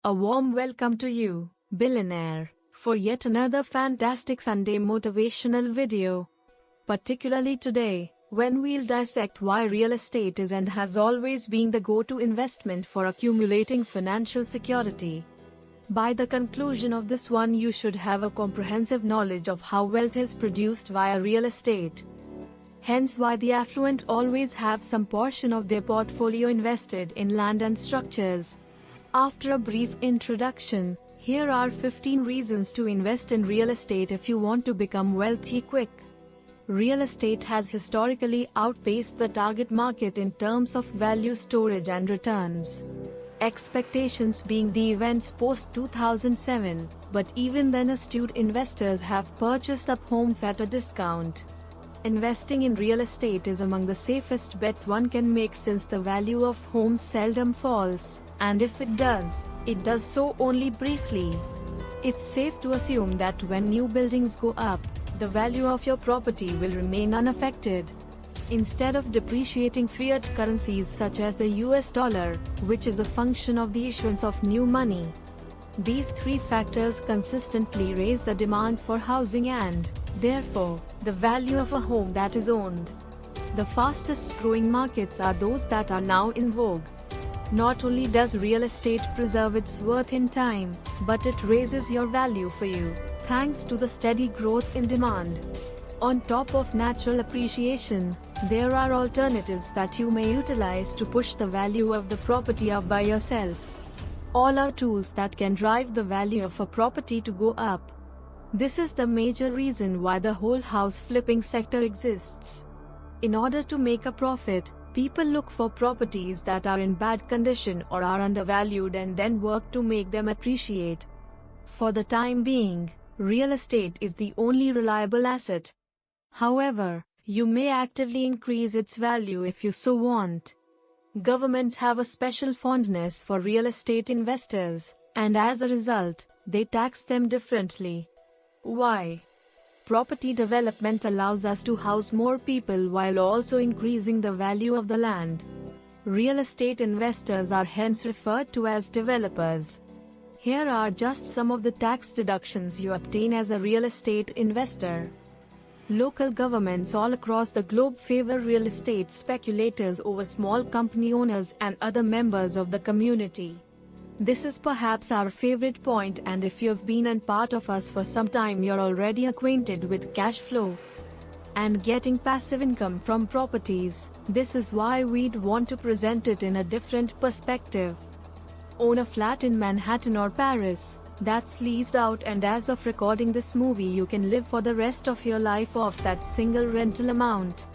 A warm welcome to you, billionaire, for yet another fantastic Sunday motivational video. Particularly today, when we'll dissect why real estate is and has always been the go-to investment for accumulating financial security. By the conclusion of this one, you should have a comprehensive knowledge of how wealth is produced via real estate. Hence why the affluent always have some portion of their portfolio invested in land and structures. After a brief introduction, here are 15 reasons to invest in real estate if you want to become wealthy quick. Real estate has historically outpaced the target market in terms of value, storage and returns. Expectations being the events post-2007, but even then astute investors have purchased up homes at a discount. Investing in real estate is among the safest bets one can make since the value of homes seldom falls, and if it does so only briefly. It's safe to assume that when new buildings go up, the value of your property will remain unaffected. Instead of depreciating, fiat currencies such as the US dollar, which is a function of the issuance of new money. These three factors consistently raise the demand for housing and, therefore, the value of a home that is owned. The fastest growing markets are those that are now in vogue. Not only does real estate preserve its worth in time, but it raises your value for you, thanks to the steady growth in demand. On top of natural appreciation, there are alternatives that you may utilize to push the value of the property up by yourself. All are tools that can drive the value of a property to go up. This is the major reason why the whole house flipping sector exists. In order to make a profit, people look for properties that are in bad condition or are undervalued and then work to make them appreciate. For the time being, real estate is the only reliable asset. However, you may actively increase its value if you so want. Governments have a special fondness for real estate investors, and as a result, they tax them differently. Why? Property development allows us to house more people while also increasing the value of the land. Real estate investors are hence referred to as developers. Here are just some of the tax deductions you obtain as a real estate investor. Local governments all across the globe favor real estate speculators over small company owners and other members of the community. This is perhaps our favorite point, and if you've been a part of us for some time, you're already acquainted with cash flow and getting passive income from properties. This is why we'd want to present it in a different perspective. Own a flat in Manhattan or Paris that's leased out, and as of recording this movie, you can live for the rest of your life off that single rental amount.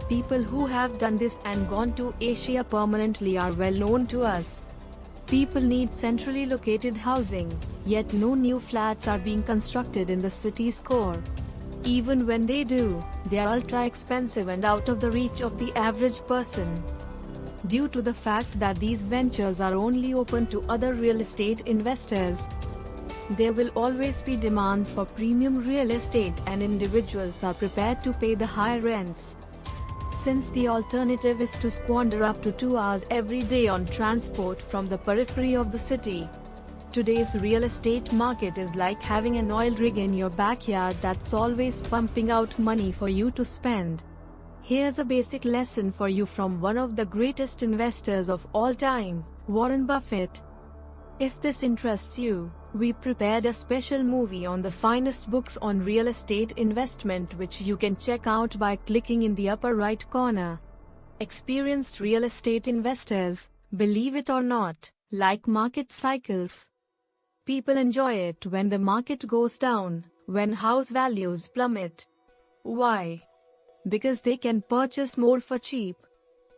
People who have done this and gone to Asia permanently are well known to us. People need centrally located housing, yet no new flats are being constructed in the city's core. Even when they do, they are ultra expensive and out of the reach of the average person. Due to the fact that these ventures are only open to other real estate investors, there will always be demand for premium real estate, and individuals are prepared to pay the high rents. Since the alternative is to squander up to 2 hours every day on transport from the periphery of the city, today's real estate market is like having an oil rig in your backyard that's always pumping out money for you to spend. Here's a basic lesson for you from one of the greatest investors of all time, Warren Buffett. If this interests you, we prepared a special movie on the finest books on real estate investment, which you can check out by clicking in the upper right corner. Experienced real estate investors, believe it or not, like market cycles. People enjoy it when the market goes down, when house values plummet. Why? Because they can purchase more for cheap.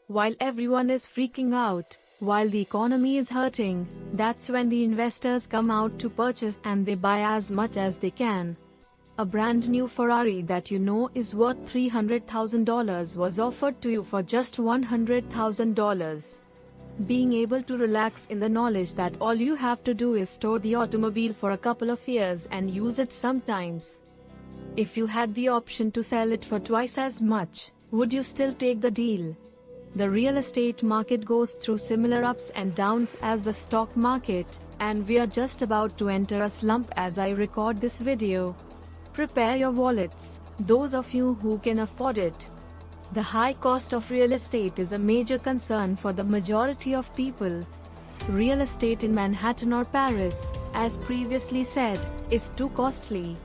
While everyone is freaking out, while the economy is hurting, that's when the investors come out to purchase, and they buy as much as they can. A brand new Ferrari that you know is worth $300,000 was offered to you for just $100,000. Being able to relax in the knowledge that all you have to do is store the automobile for a couple of years and use it sometimes. If you had the option to sell it for twice as much, would you still take the deal? The real estate market goes through similar ups and downs as the stock market, and we are just about to enter a slump as I record this video. Prepare your wallets, those of you who can afford it. The high cost of real estate is a major concern for the majority of people. Real estate in Manhattan or Paris, as previously said, is too costly.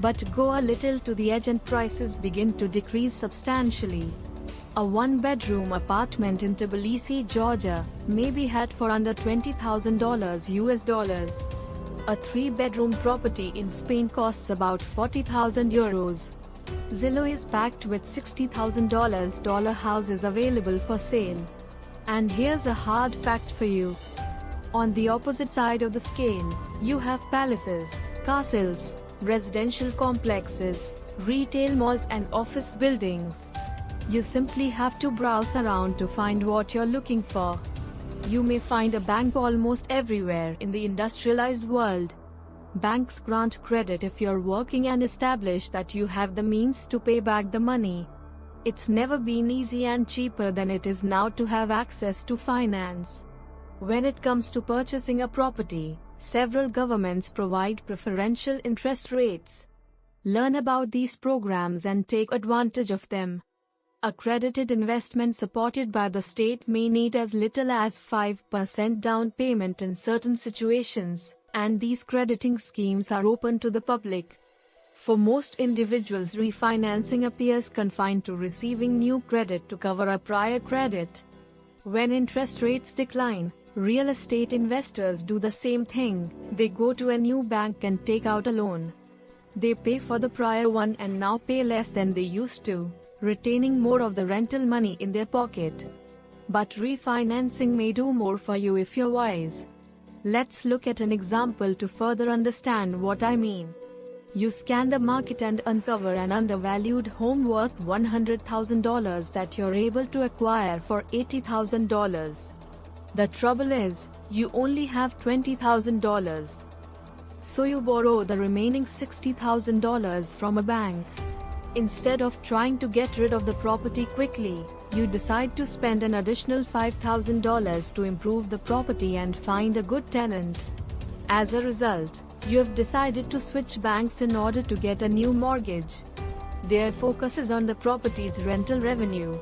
But go a little to the edge and prices begin to decrease substantially. A one-bedroom apartment in Tbilisi, Georgia, may be had for under $20,000 US. A three-bedroom property in Spain costs about 40,000 euros. Zillow is packed with $60,000 houses available for sale. And here's a hard fact for you. On the opposite side of the scale, you have palaces, castles, residential complexes, retail malls and office buildings. You simply have to browse around to find what you're looking for. You may find a bank almost everywhere in the industrialized world. Banks grant credit if you're working and establish that you have the means to pay back the money. It's never been easy and cheaper than it is now to have access to finance. When it comes to purchasing a property, several governments provide preferential interest rates. Learn about these programs and take advantage of them. Accredited investment supported by the state may need as little as 5% down payment in certain situations, and these crediting schemes are open to the public. For most individuals, refinancing appears confined to receiving new credit to cover a prior credit. When interest rates decline, real estate investors do the same thing. They go to a new bank and take out a loan. They pay for the prior one and now pay less than they used to, retaining more of the rental money in their pocket. But refinancing may do more for you if you're wise. Let's look at an example to further understand what I mean. You scan the market and uncover an undervalued home worth $100,000 that you're able to acquire for $80,000. The trouble is, you only have $20,000. So you borrow the remaining $60,000 from a bank. Instead of trying to get rid of the property quickly, you decide to spend an additional $5,000 to improve the property and find a good tenant. As a result, you have decided to switch banks in order to get a new mortgage. Their focus is on the property's rental revenue,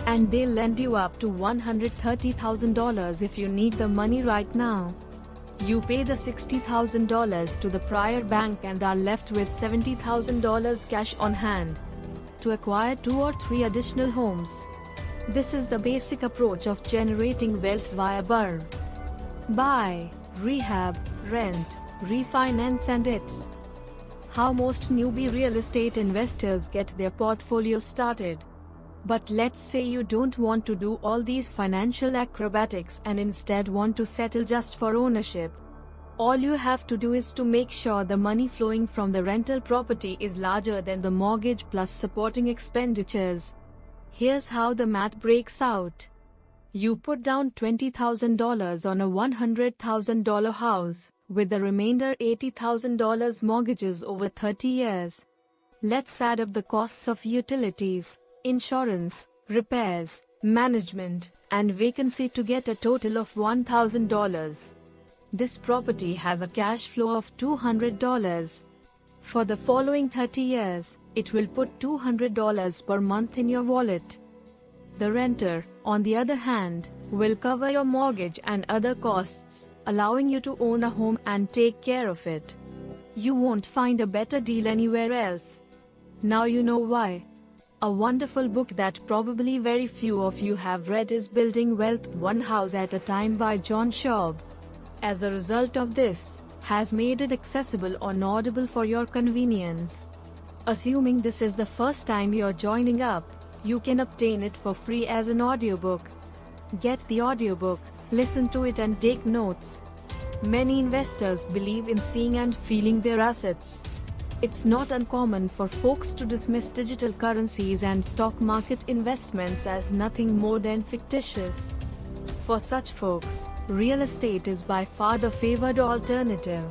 and they'll lend you up to $130,000 if you need the money right now. You pay the $60,000 to the prior bank and are left with $70,000 cash on hand to acquire 2 or 3 additional homes. This is the basic approach of generating wealth via buy, rehab, rent, refinance, and it's how most newbie real estate investors get their portfolio started. But let's say you don't want to do all these financial acrobatics and instead want to settle just for ownership. All you have to do is to make sure the money flowing from the rental property is larger than the mortgage plus supporting expenditures. Here's how the math breaks out. You put down $20,000 on a $100,000 house, with the remainder $80,000 mortgages over 30 years. Let's add up the costs of utilities, insurance, repairs, management, and vacancy to get a total of $1,000. This property has a cash flow of $200. For the following 30 years, it will put $200 per month in your wallet. The renter, on the other hand, will cover your mortgage and other costs, allowing you to own a home and take care of it. You won't find a better deal anywhere else. Now you know why. A wonderful book that probably very few of you have read is Building Wealth One House at a Time by John Schaub. As a result of this, has made it accessible on Audible for your convenience. Assuming this is the first time you're joining up, you can obtain it for free as an audiobook. Get the audiobook, listen to it and take notes. Many investors believe in seeing and feeling their assets. It's not uncommon for folks to dismiss digital currencies and stock market investments as nothing more than fictitious. For such folks, real estate is by far the favored alternative.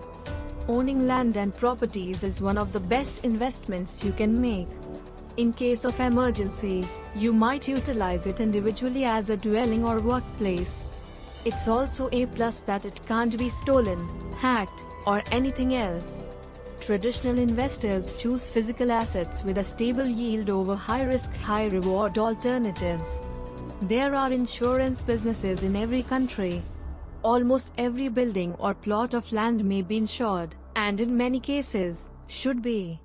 Owning land and properties is one of the best investments you can make. In case of emergency, you might utilize it individually as a dwelling or workplace. It's also a plus that it can't be stolen, hacked, or anything else. Traditional investors choose physical assets with a stable yield over high-risk, high-reward alternatives. There are insurance businesses in every country. Almost every building or plot of land may be insured, and in many cases, should be.